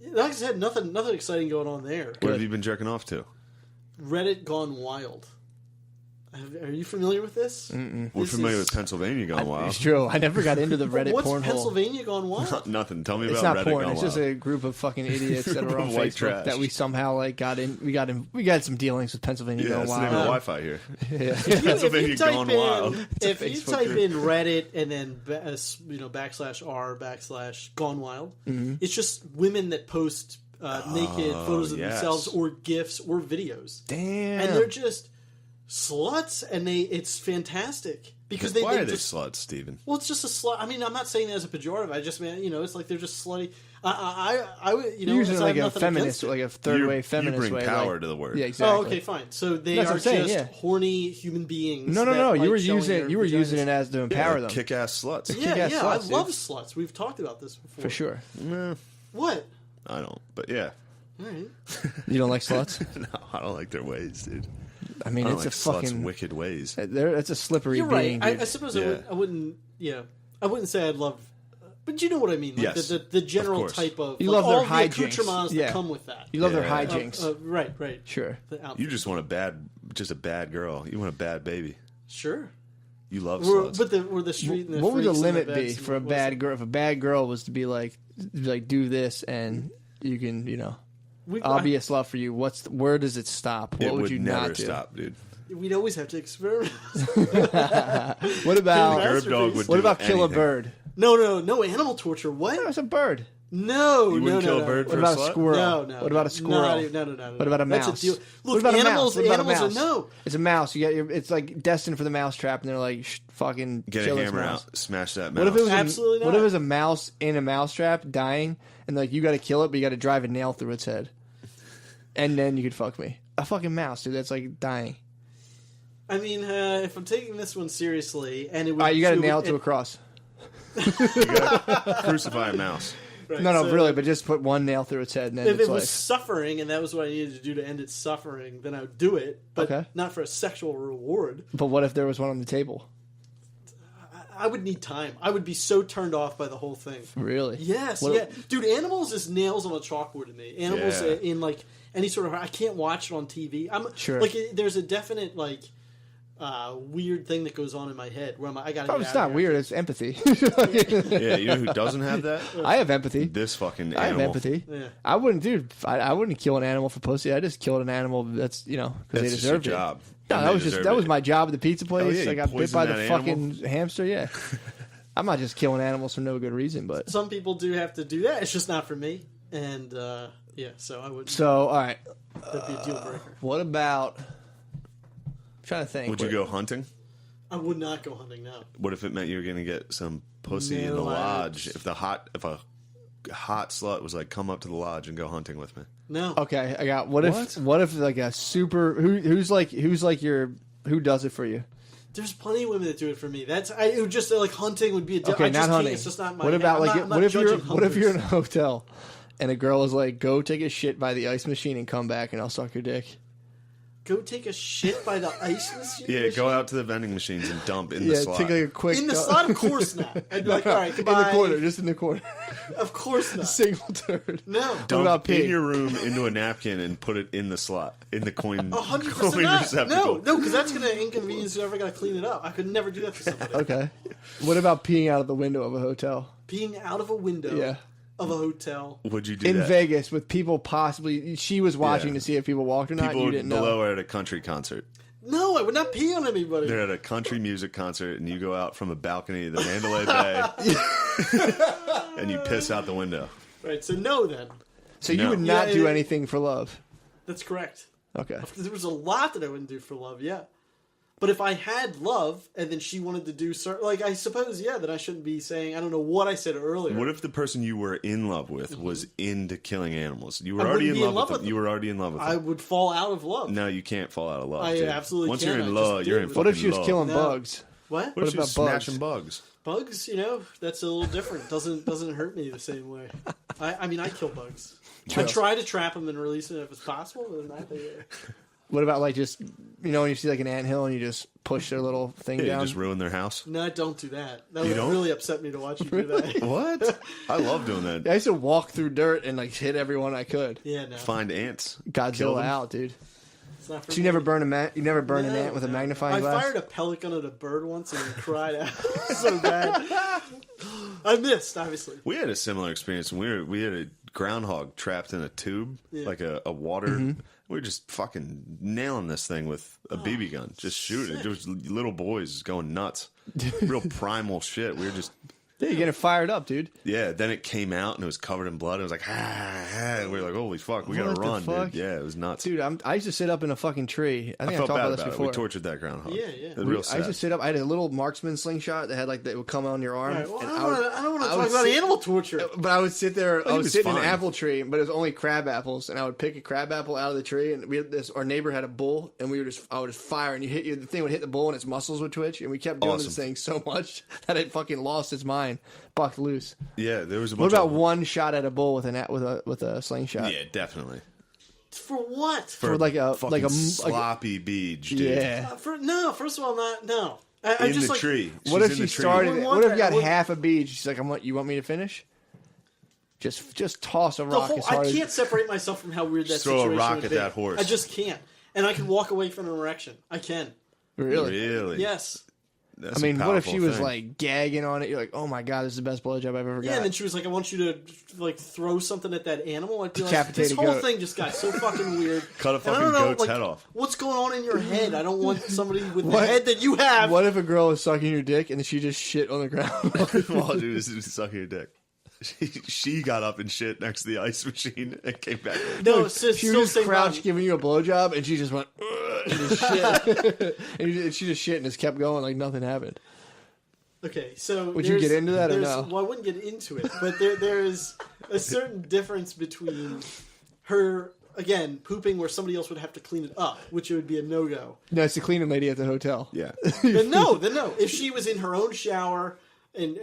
Like I said, nothing exciting going on there. What have you been jerking off to? Reddit gone wild. Are you familiar with this? We're familiar with Pennsylvania gone wild. It's true. I never got into the Reddit What's porn hole. Pennsylvania gone wild? Nothing. Tell me It's about not Reddit porn. gone It's wild. just a group of fucking idiots that are on White Facebook trash. that we somehow like got in. We got some dealings with Pennsylvania Yeah, going that's the name wild. of the Wi-Fi here. Yeah. Pennsylvania gone wild. If you Facebook type group. in Reddit and then /r//gone wild, it's just women that post naked photos of themselves or GIFs or videos. Damn. And they're just sluts, and it's fantastic because Why are they just sluts, Steven? Well, it's just a slut. I mean, I'm not saying that as a pejorative. I just mean, it's like they're just slutty. I would, You're using it I like have a nothing feminist, against it. like a third way feminist You bring way. power like, to the word. Yeah, exactly. Oh, okay, fine. So they That's are what I'm saying, just yeah. horny human beings. No. that You were like showing using their it. You were using vaginas. it as to empower them Kick-ass sluts. Yeah, kick-ass I sluts, dude. love sluts. We've talked about this before. for sure. What? I don't, but yeah. All right. You don't like sluts? No, I don't like their ways, dude. I mean, I don't it's like a sluts' fucking wicked ways. It's a slippery You're right. being. Dude. I suppose Yeah. I wouldn't. Yeah, I wouldn't say I'd love. But you know what I mean. Like Yes. the general Of course. type of You like love their all the hijinks. accoutrements Yeah. that come with that. You love their Yeah. hijinks. Right. Sure. The outfit. You just want just a bad girl. You want a bad baby. Sure. You love We're, sluts. but the street. And the What would the freaks and limit the be vets for a and bad girl? If a bad girl was to be like do this and you can, I'll be a slut for you. Where does it stop? What it would would you never not do? stop, dude. We'd always have to experiment. What about Herb Dog would what do about kill a anything. bird? No animal torture. What? It's a bird. No, You wouldn't kill a bird What for about a a slut? squirrel? No. What about a squirrel? No. What about a That's mouse? deal. What Look, about a animals. mouse? What about a Animals mouse? are no. It's a mouse. It's like destined for the mousetrap, and they're like, fucking Get kill a this hammer mouse. out, smash that mouse. What if it was Absolutely What not. if it was a mouse in a mousetrap dying, and like you got to kill it, but you got to drive a nail through its head, and then you could fuck me? A fucking mouse, dude. That's like dying. I mean, if I'm taking this one seriously, and it would, All right, you got to it nail would- it to a cross. Crucify a mouse. right, No, so really, but just put one nail through its head, and then if it's it was like, suffering, and that was what I needed to do to end its suffering, then I would do it, but Okay. not for a sexual reward. but what if there was one on the table? I would need time. I would be so turned off by the whole thing. Really? Yes, What- yeah, dude. Animals is nails on a chalkboard to me. Animals Yeah. in like any sort of. I can't watch it on TV. I'm Sure. like there's a definite like weird thing that goes on in my head where I gotta. Oh, get it's out not of here. weird. It's empathy. Yeah, you know who doesn't have that? I have empathy. This fucking I have animal. empathy. Yeah. I wouldn't, dude. I wouldn't kill an animal for pussy. I just killed an animal that's because they That's just your deserved it. job. No, And that they was deserve that was it. my job at the pizza place. yeah, I you got bit by the poisoned that fucking hamster. Yeah, I'm not just killing animals for no good reason, but Some people do have to do that. It's just not for me. And yeah, so I would. so all right. That'd be a deal breaker. What about? I'm trying to think. Would you go hunting? I would not go hunting now. What if it meant you were going to get some pussy in the No, lodge? If a hot slut was like, come up to the lodge and go hunting with me. No. Okay, I got. What if like a super who's like your who does it for you? There's plenty of women that do it for me. It would just like hunting would be a. Okay, I not just hunting. Can't, it's just not my. What about I'm like not, I'm what not if you're judging what if you're in a hunters. hotel and a girl is like, go take a shit by the ice machine and come back and I'll suck your dick. Go take a shit by the ice machine? Yeah, go out to the vending machines and dump in the slot. take like a quick In the slot, of course not. I'd be like, all right, in goodbye. the corner, just in the corner, Of course not. single turd. No. What about Dump pee? in your room into a napkin and put it in the slot, in the coin, 100% coin not. receptacle. No, because that's going to inconvenience whoever got to clean it up. I could never do that to somebody. Okay. What about peeing out of the window of a hotel? Being out of a window Yeah. of a hotel. Would you do In that? Vegas with people possibly she was watching Yeah. to see if people walked or not. People You didn't know. below are at a country concert. No, I would not pee on anybody. They're at a country music concert, and you go out from a balcony of the Mandalay Bay, and you piss out the window. Right, so no then. So you No. would not Yeah, do yeah. anything for love. That's correct. Okay. There was a lot that I wouldn't do for love, yeah. But if I had love and then she wanted to do certain, like I suppose, yeah, then I shouldn't be saying, I don't know what I said earlier. What if the person you were in love with was into killing animals? You were I already wouldn't in be love in love with with them. You were already in love with I them. would fall out of love. No, you can't fall out of love. I dude. absolutely Once can. you're I in just love, you're in did. What if she fucking was love. killing No. bugs? What? What if she about was bugs? smashing bugs? Bugs, that's a little different. Doesn't hurt me the same way. I mean, I kill bugs. I try to trap them and release them if it's possible, but not there. What about like just when you see like an anthill and you just push their little thing Yeah, you down? just ruin their house. No, don't do that. That You would don't? really upset me to watch you do that. What? I love doing that. I used to walk through dirt and like hit everyone I could. Yeah, no. Find ants. Kill Godzilla them. out, dude. It's not for So you me. never burn you never burn an No, ant with a no. magnifying glass? I fired a pellet gun at a bird once and it cried out so bad. I missed, obviously. We had a similar experience when we had a groundhog trapped in a tube, Yeah. like a water. Mm-hmm. We were just fucking nailing this thing with a BB gun, just shooting. sick. There was little boys going nuts, real primal shit. We were just Yeah, you're getting fired up, dude. yeah. Then it came out and it was covered in blood. It was like and we were like, holy fuck, we gotta What the run, fuck? dude. Yeah, it was nuts. Dude, I used to sit up in a fucking tree. I I think I felt talked bad about this about it. before. We tortured that groundhog. Yeah, yeah. It was real I sad. used to sit up. I had a little marksman slingshot that had that would come on your arm. All right, well, and I don't want to I talk would about sit- animal torture. But I would sit there. I he was was sitting in an fine. apple tree, but it was only crab apples, and I would pick a crab apple out of the tree, and we had this. Our neighbor had a bull, and I would just fire, and the thing would hit the bull, and its muscles would twitch, and we kept doing this Awesome. thing so much that it fucking lost its mind, bucked loose. Yeah, there was a What bunch about of, one shot at a bull with a slingshot? Yeah, definitely. For what? For like a Fucking sloppy beach, dude. yeah. First of all, no. I In just the like, tree. What She's if in she the tree. started? Wouldn't What want if you that. got Wouldn't- half a bead? She's like, you want me to finish? Just toss a rock as I hard as can't separate myself from how weird that Just throw a situation rock would at be. that horse. I just can't. And I can walk away from an erection. I can. really. Really? Yes. That's I mean, a what if powerful she was thing. like gagging on it? You're like, oh my god, this is the best blowjob I've ever Yeah, got. and then she was like, I want you to like throw something at that animal. I'd be like, Decapitate this a whole goat. thing just got so fucking weird. Cut a And I fucking don't know, goat's like, head off. What's going on in your head? I don't want somebody with the What- head that you have. What if a girl was sucking your dick and then she just shit on the ground? Well, dude, this is sucking your dick. She got up and shit next to the ice machine and came back. No, it's just she still was same crouched body. giving you a blowjob and she just went and just shit. And she just shit and just kept going like nothing happened. Okay, so Would you get into that or no? Well, I wouldn't get into it, but there is a certain difference between her again pooping where somebody else would have to clean it up, which would be a no-go. No, it's the cleaning lady at the hotel. Yeah. Then no. If she was in her own shower and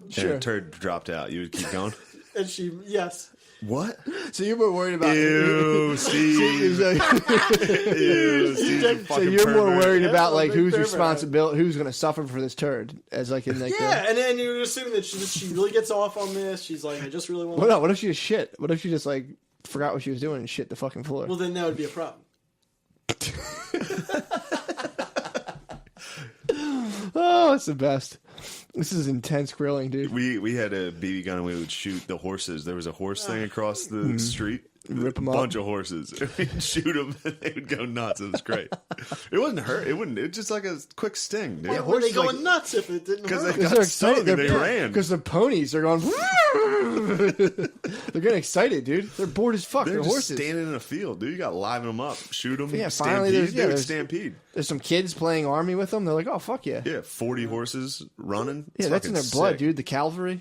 Sure. And a turd dropped out. You would keep going? and she yes. What? So you were worried about Ew, Steve. Ew, Steve. So you're more worried Yeah, about I'm a like big who's pervert. responsible, who's going to suffer for this turd, as like in like Yeah, and then you're assuming that she really gets off on this. She's like, I just really want. Well, no, what if she just shit? What if she just like forgot what she was doing and shit the fucking floor? Well, then that would be a problem. Oh, it's the best. This is intense grilling, dude. We had a BB gun and we would shoot the horses. There was a horse thing across the street. Rip 'em a up. bunch of horses. We'd shoot them and they would go nuts. It was great. It wouldn't hurt. It wouldn't. It was just like a quick sting, dude. Why were they horses, going like- nuts if it didn't Because hurt? they got stung and they ran. Because the ponies are going. They're getting excited, dude. They're bored as fuck. They're They're just horses. standing in a field, dude. You got to liven them up, shoot them. Yeah, stampede. finally there's- yeah, They would there's- stampede. There's some kids playing army with them. They're like, oh fuck yeah. Yeah, 40 horses running. Yeah, It's that's in their fucking blood, sick. dude. The cavalry.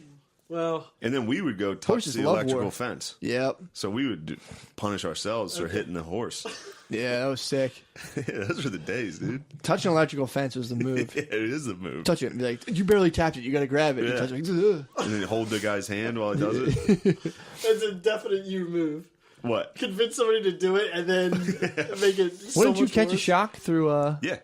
Well, And then we would go touch Horses the love electrical war. fence. Yep. So we would punish ourselves for hitting the horse. Yeah, that was sick. Yeah, those were the days, dude. Touching an electrical fence was the move. Yeah, it is the move. Touch it and be like, you barely tapped it. You got to grab it. You Yeah. touch it. Ugh. And then hold the guy's hand while he does it. that's a definite you move. What? Convince somebody to do it and then make it. So What did you much catch a worse. shock through? Yeah.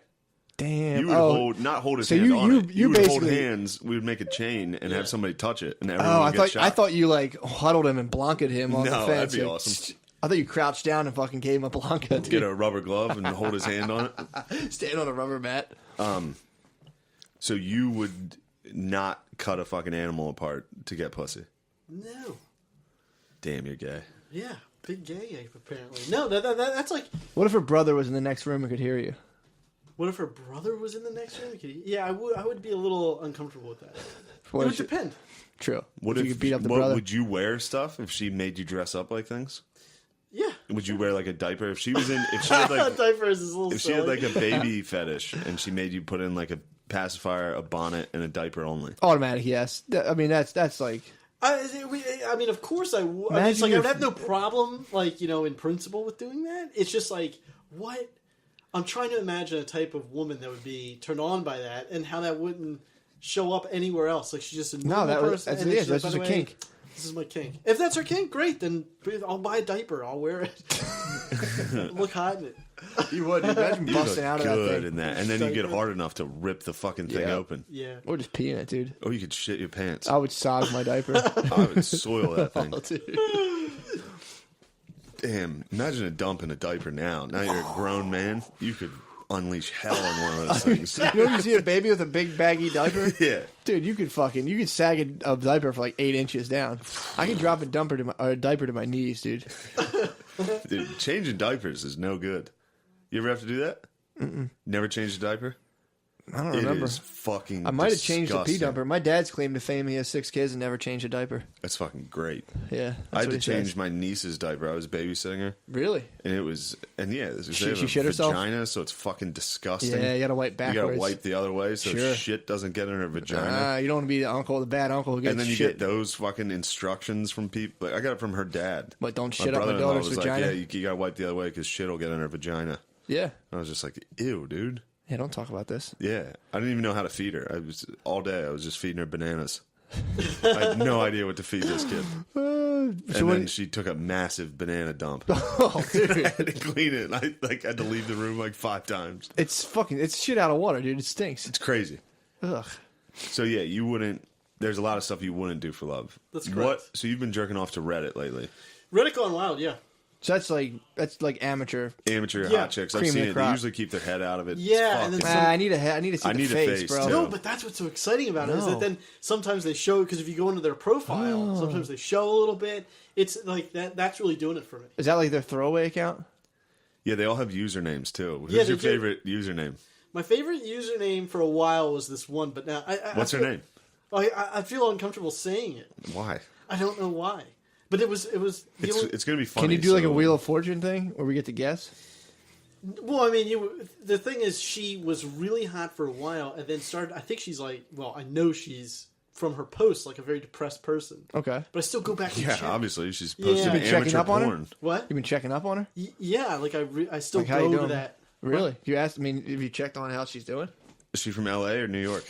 Damn. You would not hold his So hand you- on you- it. you You would hold basically- hands. We would make a chain and have somebody touch it, and everyone Oh, would I get thought shot. I thought you like huddled him and blanked him on the No, fence. that'd be Like, awesome. I thought you crouched down and fucking gave him a blanca. Get Dude. a rubber glove and hold his hand on it. Stand on a rubber mat. So you would not cut a fucking animal apart to get pussy. No. Damn, you're gay. Yeah, big gay ape apparently. No, that's like. What if her brother was in the next room and could hear you? What if her brother was in the next room? Yeah, I would be a little uncomfortable with that. What It if would she- depend. True. What if if you could beat up the what, brother? Would you wear stuff if she made you dress up like things? Yeah. Would you wear like a diaper if she was in? If she had like Diapers is a little if she had silly. like a baby fetish and she made you put in like a pacifier, a bonnet, and a diaper only? Automatic, yes. I mean, that's like. I mean, of course I would. Imagine It's like I your- would have no problem, like in principle, with doing that. It's just like what I'm trying to imagine a type of woman that would be turned on by that, and how that wouldn't show up anywhere else. Like she's just a normal No, person. that's and it. then she's That's like, just by a the way, kink. This is my kink. If that's her kink, great. Then I'll buy a diaper. I'll wear it. Look hot in it. You would. Imagine You busting look out of that good thing. in that, and then you get Diaper. hard enough to rip the fucking thing Yeah. open. Yeah. Or just pee in it, dude. Or you could shit your pants. I would sog my diaper. I would soil that thing. Oh, dude. Damn, imagine a dump in a diaper now. Now you're a grown man. You could unleash hell on one of those things. You know when you see a baby with a big baggy diaper? Yeah. Dude, you could sag a diaper for like 8 inches down. I could drop a diaper to my knees, dude. Dude, changing diapers is no good. You ever have to do that? Never changed a diaper? I don't It remember. is fucking I might have changed a pee disgusting. dumper. My dad's claim to fame he has 6 kids and never changed a diaper. That's fucking great. Yeah. I had to what he change says. my niece's diaper. I was babysitting her. Really? And it was, and yeah, this is She shit herself? vagina, so it's fucking disgusting. Yeah, you gotta wipe You backwards. gotta wipe the other way so Sure. shit doesn't get in her vagina. You don't want to be the bad uncle who gets And then you shit. get those fucking instructions from people. Like, I got it from her dad. But don't My shit up my brother-in-law daughter's was vagina. like, yeah, you gotta wipe the other way because shit will get in her vagina. Yeah. I was just like, ew, dude. Yeah, don't talk about this. Yeah, I didn't even know how to feed her. I was all day. I was just feeding her bananas. I had no idea what to feed this kid. And then she took a massive banana dump. Oh, I dude. had to clean it. And I had to leave the room like 5 times. It's shit out of water, dude. It stinks. It's crazy. Ugh. So yeah, you wouldn't. There's a lot of stuff you wouldn't do for love. That's correct. So you've been jerking off to Reddit lately? Reddit gone wild, yeah. So that's like amateur. Amateur Yeah, hot chicks. I've cream of seen the it. crop. They usually keep their head out of it. Yeah, It's and then fucking- I need to see I the need a face, face, bro. too. No, but that's what's so exciting about it is No. that then sometimes they show because if you go into their profile, Oh. sometimes they show a little bit. It's like that. That's really doing it for me. Is that like their throwaway account? Yeah, they all have usernames too. Who's Yeah, your they do. favorite username? My favorite username for a while was this one, but now What's her name? I feel uncomfortable saying it. Why? I don't know why, but it was. It's gonna be funny. Can you do like a so- Wheel of Fortune thing where we get to guess? Well, I mean, the thing is, she was really hot for a while, and then started. I think she's like, well, I know she's from her posts like a very depressed person, Okay. but I still go back and Yeah, check. obviously she's Yeah. posting You been checking amateur up on her? porn. What? You been checking up on her? Yeah, like I still Like, how you go to doing? that. Really? You asked. I mean, have you checked on how she's doing? Is she from L.A. or New York?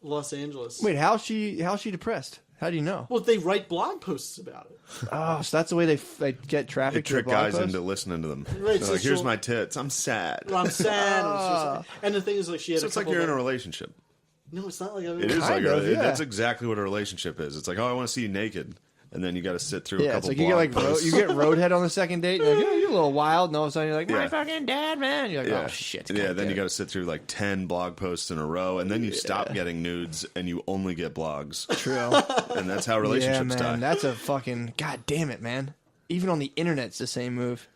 Los Angeles. Wait, how's she depressed? How do you know? Well, they write blog posts about it. Oh, so that's the way they get traffic They to the trick blog guys post? into listening to them. Right, They're so like, here's she'll- my tits. I'm sad. Well, I'm sad. And the thing is, like, she had So a it's like couple you're in a of- relationship. No, it's not like It is Kind like of, yeah. that's exactly what a relationship is. It's like, oh, I want to see you naked, and then you got to sit through a Yeah, it's couple like you get like blog posts. you get roadhead on the second date. And you're like, yeah, you're a little wild, and all of a sudden you're like, my Yeah. fucking dad, man. You're like, Yeah. oh shit. Yeah, then you got to sit through like 10 blog posts in a row, and then you stop Yeah. getting nudes, and you only get blogs, True. and that's how Yeah, relationships man, die. that's a fucking god damn it, man. Even on the internet, it's the same move.